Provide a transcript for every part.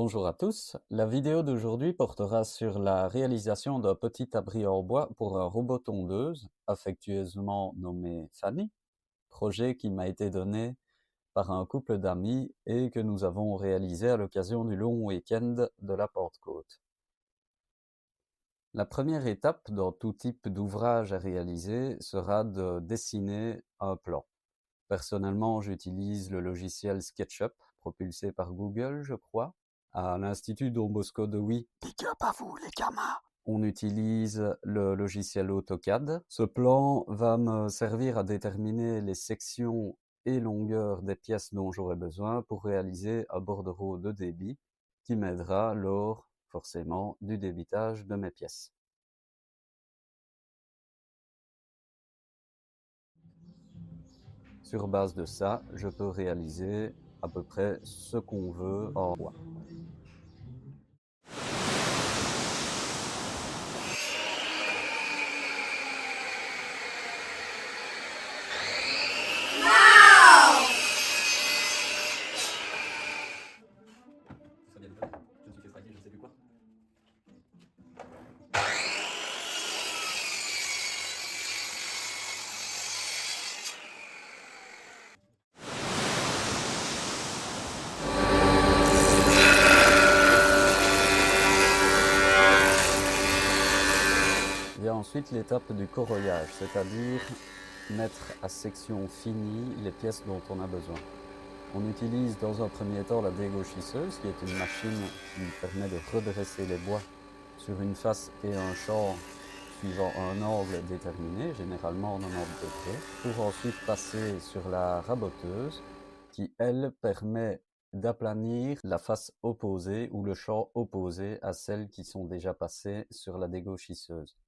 Bonjour à tous, la vidéo d'aujourd'hui portera sur la réalisation d'un petit abri en bois pour un robot tondeuse, affectueusement nommé Fanny, projet qui m'a été donné par un couple d'amis et que nous avons réalisé à l'occasion du long week-end de la Pentecôte. La première étape dans tout type d'ouvrage à réaliser sera de dessiner un plan. Personnellement, j'utilise le logiciel SketchUp, propulsé par Google, je crois. À l'Institut Don Bosco de Huy, big up à vous les gamins, on utilise le logiciel AutoCAD. Ce plan va me servir à déterminer les sections et longueurs des pièces dont j'aurai besoin pour réaliser un bordereau de débit qui m'aidera lors, forcément, du débitage de mes pièces. Sur base de ça, je peux réaliser à peu près ce qu'on veut en bois. Vient ensuite l'étape du corroyage, c'est-à-dire mettre à section finie les pièces dont on a besoin. On utilise dans un premier temps la dégauchisseuse, qui est une machine qui permet de redresser les bois sur une face et un champ suivant un angle déterminé, généralement 90 degrés, pour ensuite passer sur la raboteuse, qui elle permet d'aplanir la face opposée ou le champ opposé à celles qui sont déjà passées sur la dégauchisseuse.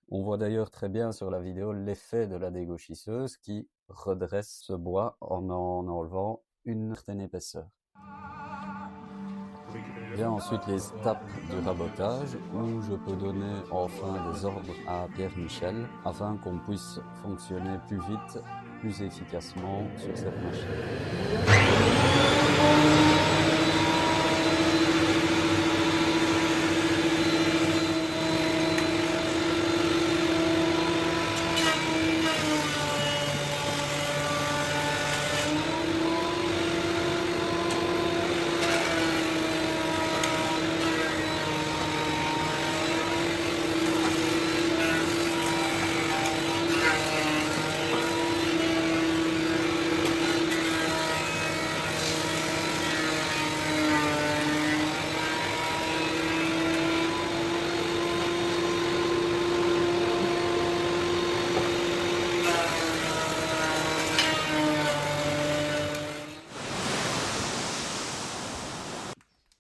On voit d'ailleurs très bien sur la vidéo l'effet de la dégauchisseuse qui redresse ce bois en enlevant une certaine épaisseur. Vient ensuite les étapes du rabotage où je peux donner enfin des ordres à Pierre Michel afin qu'on puisse fonctionner plus vite, plus efficacement sur cette machine.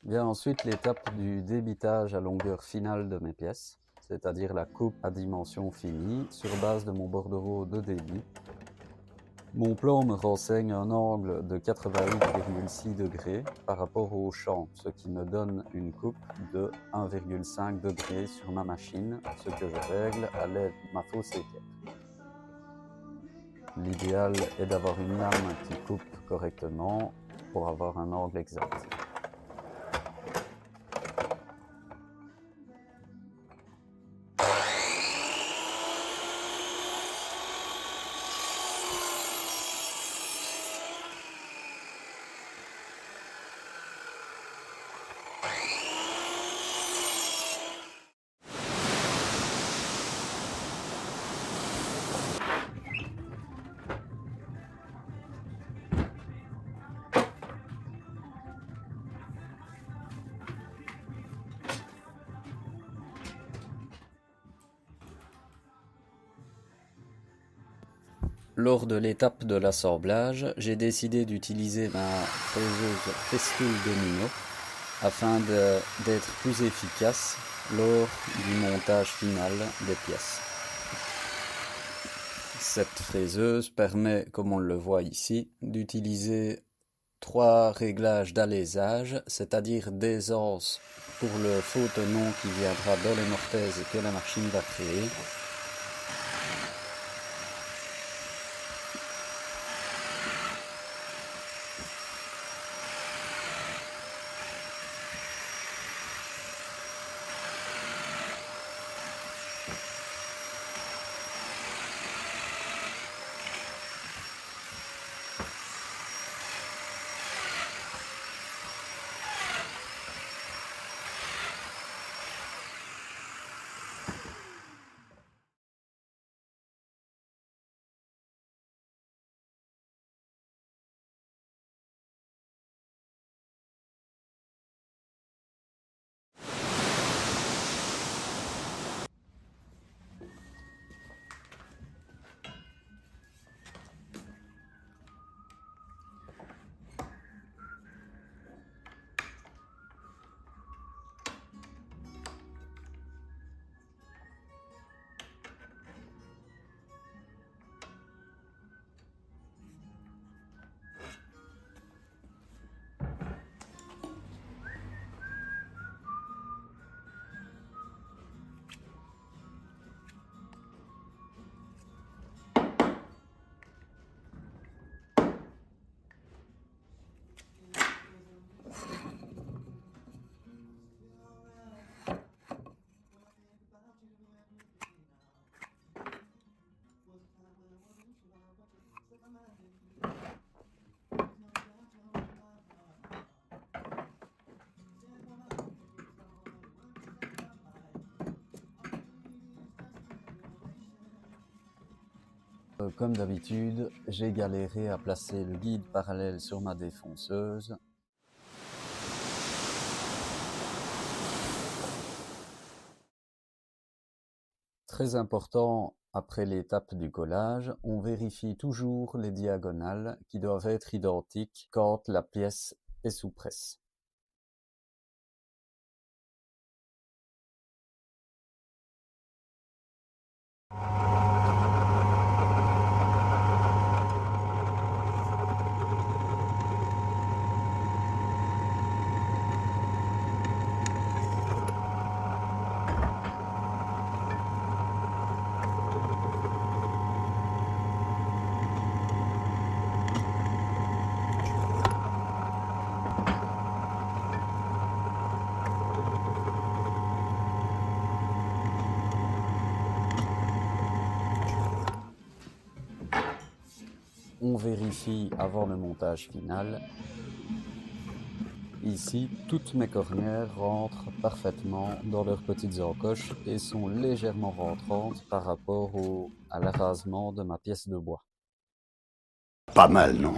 Vient ensuite l'étape du débitage à longueur finale de mes pièces, c'est-à-dire la coupe à dimension finie sur base de mon bordereau de débit. Mon plan me renseigne un angle de 88,6 degrés par rapport au champ, ce qui me donne une coupe de 1,5 degré sur ma machine, ce que je règle à l'aide de ma fausse équerre. L'idéal est d'avoir une lame qui coupe correctement pour avoir un angle exact. Lors de l'étape de l'assemblage, j'ai décidé d'utiliser ma fraiseuse Festool Domino afin d'être plus efficace lors du montage final des pièces. Cette fraiseuse permet, comme on le voit ici, d'utiliser 3 réglages d'alésage, c'est-à-dire d'aisance pour le faux tenon qui viendra dans les mortaises que la machine va créer, Comme d'habitude, j'ai galéré à placer le guide parallèle sur ma défonceuse. Très important, après l'étape du collage, on vérifie toujours les diagonales qui doivent être identiques quand la pièce est sous presse. On vérifie avant le montage final. Ici, toutes mes cornières rentrent parfaitement dans leurs petites encoches et sont légèrement rentrantes par rapport à l'arasement de ma pièce de bois. Pas mal, non?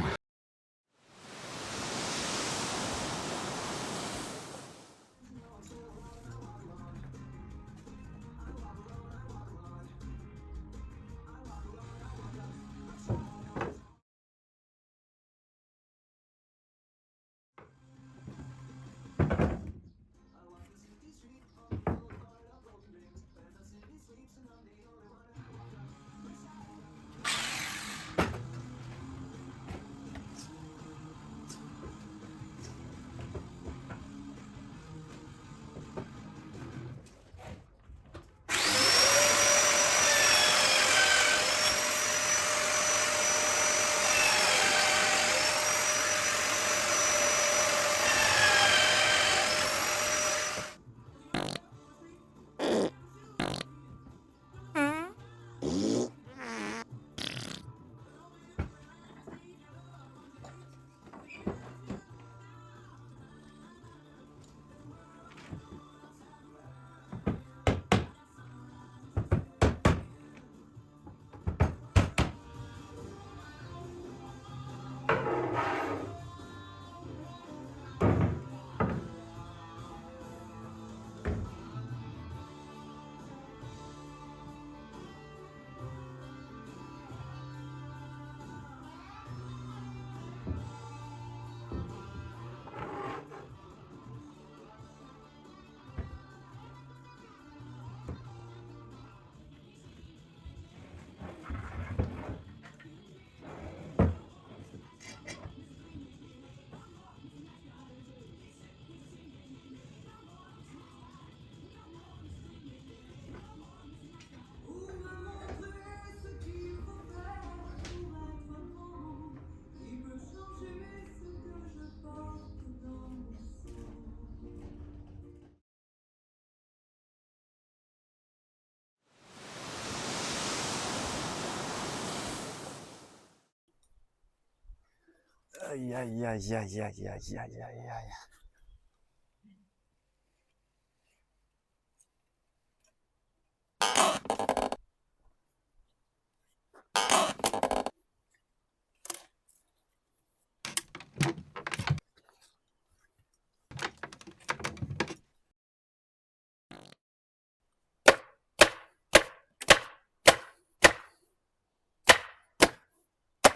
Aïe, aïe, aïe, aïe, aïe, aïe, aïe, aïe, aïe.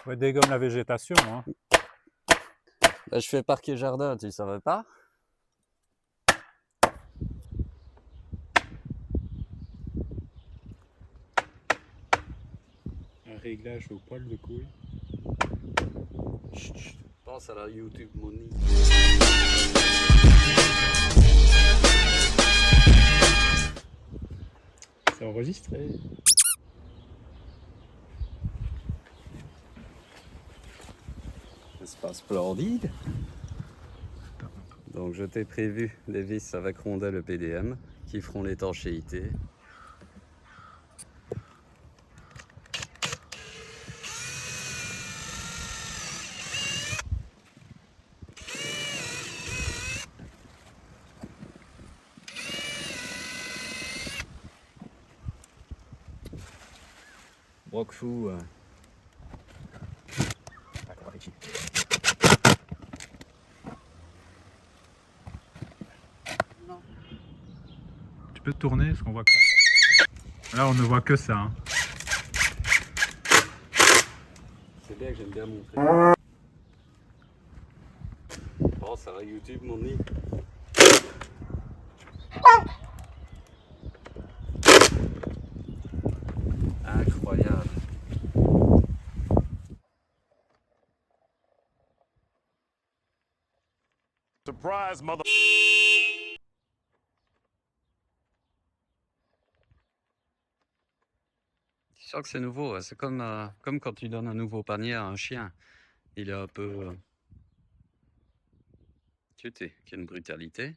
Ouais, dégomme la végétation, hein. Bah, je fais parquet jardin, tu savais pas? Un réglage au poil de couille. Chut, chut, pense à la YouTube Money. C'est enregistré. N'est-ce pas splendide? Donc je t'ai prévu des vis avec rondelle EPDM qui feront l'étanchéité. Broc fou, Tu peux te tourner parce qu'on voit que ça. Là, on ne voit que ça. Hein. C'est bien que j'aime bien montrer. Oh, ça va YouTube, mon nid. Incroyable. Surprise, mother. Tu sens que c'est nouveau, hein. C'est comme quand tu donnes un nouveau panier à un chien. Il est un peu... Tu sais, qu'il y a une brutalité.